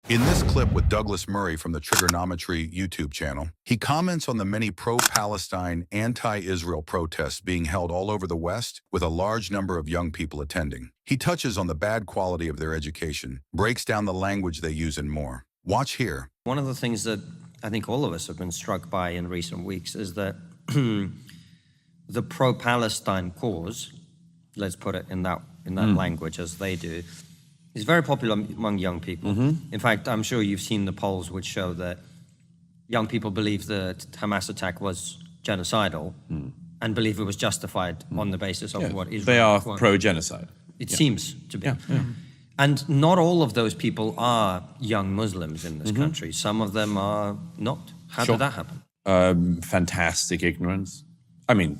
In this clip with Douglas Murray from the Triggernometry YouTube channel, he comments on the many pro-Palestine, anti-Israel protests being held all over the West with a large number of young people attending. He touches on the bad quality of their education, breaks down the language they use and more. Watch here. One of the things that I think all of us have been struck by in recent weeks is that the pro-Palestine cause, let's put it in that language as they do, is very popular among young people. In fact, I'm sure you've seen the polls which show that young people believe the Hamas attack was genocidal and believe it was justified on the basis of what Israel... They are pro-genocide. It seems to be. And not all of those people are young Muslims in this country. Some of them are not. How did that happen? Fantastic ignorance. I mean,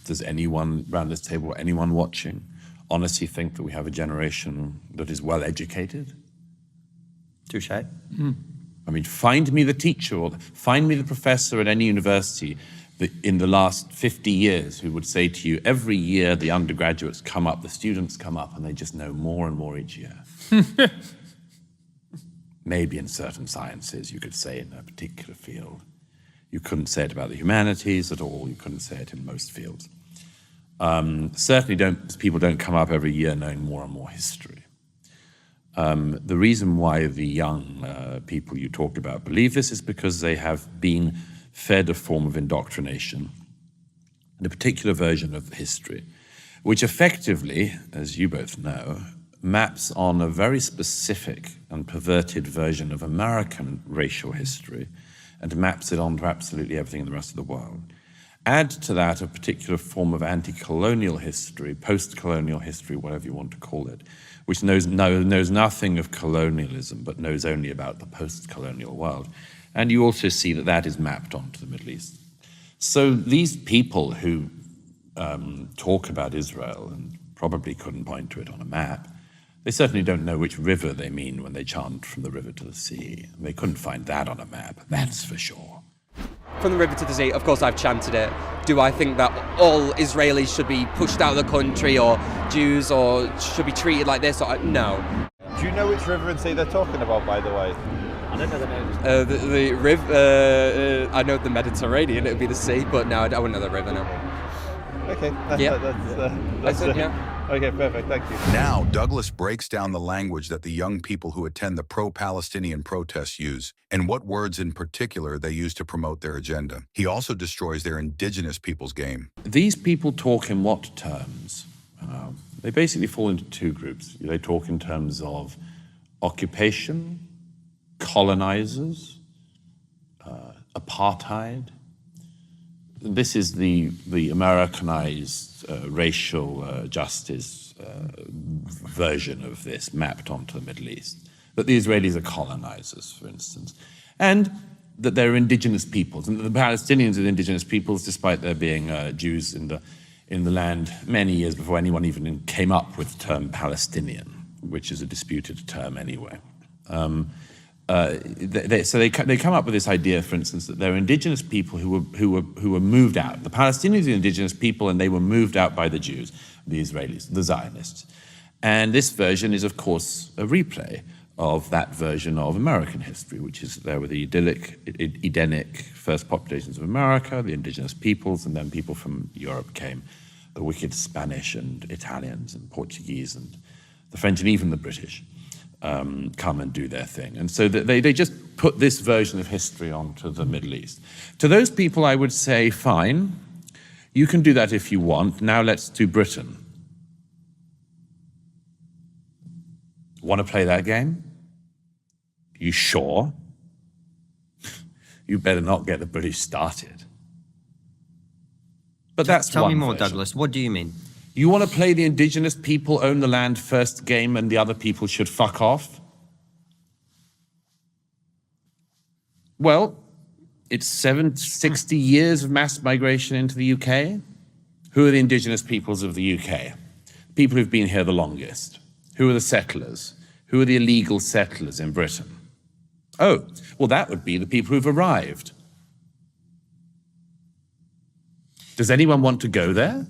does anyone around this table, anyone watching, honestly think that we have a generation that is well educated? Touche. I mean, find me the teacher or find me the professor at any university that in the last 50 years who would say to you, every year the undergraduates come up, the students come up, and they just know more and more each year. Maybe in certain sciences you could say in a particular field. You couldn't say it about the humanities at all. You couldn't say it in most fields. Certainly people don't come up every year knowing more and more history. The reason why the young people you talked about believe this is because they have been fed a form of indoctrination, a particular version of history, which effectively, as you both know, maps on a very specific and perverted version of American racial history and maps it onto absolutely everything in the rest of the world. Add to that a particular form of anti-colonial history, post-colonial history, whatever you want to call it, which knows nothing of colonialism, but knows only about the post-colonial world. And you also see that that is mapped onto the Middle East. So these people who talk about Israel and probably couldn't point to it on a map, they certainly don't know which river they mean when they chant from the river to the sea. They couldn't find that on a map, that's for sure. From the river to the sea, of course I've chanted it. Do I think that all Israelis should be pushed out of the country or Jews or should be treated like this? No. Do you know which river and sea they're talking about, by the way? I don't know the name. The river, I know the Mediterranean, it would be the sea, but no, I wouldn't know the river, no. Okay, Okay, perfect, thank you. Now, Douglas breaks down the language that the young people who attend the pro-Palestinian protests use, and what words in particular they use to promote their agenda. He also destroys their indigenous people's game. These people talk in what terms? They basically fall into two groups. They talk in terms of occupation, colonizers, apartheid. This is the Americanized racial justice version of this mapped onto the Middle East. That the Israelis are colonizers, for instance, and that they're indigenous peoples, and that the Palestinians are indigenous peoples, despite there being Jews in the land many years before anyone even came up with the term Palestinian, which is a disputed term anyway. So they come up with this idea, for instance, that they're indigenous people who were moved out. The Palestinians are indigenous people, and they were moved out by the Jews, the Israelis, the Zionists. And this version is, of course, a replay of that version of American history, which is there were the idyllic, Edenic first populations of America, the indigenous peoples, and then people from Europe came, the wicked Spanish and Italians and Portuguese and the French and even the British. Come and do their thing. And so they just put this version of history onto the Middle East. To those people, I would say, fine, you can do that if you want. Now let's do Britain. Want to play that game? You sure? You better not get the British started. But that's Tell me more, version. Douglas. What do you mean? You want to play the indigenous people own the land first game and the other people should fuck off? Well, it's 60 years of mass migration into the UK. Who are the indigenous peoples of the UK? People who've been here the longest. Who are the settlers? Who are the illegal settlers in Britain? Oh, well, that would be the people who've arrived. Does anyone want to go there?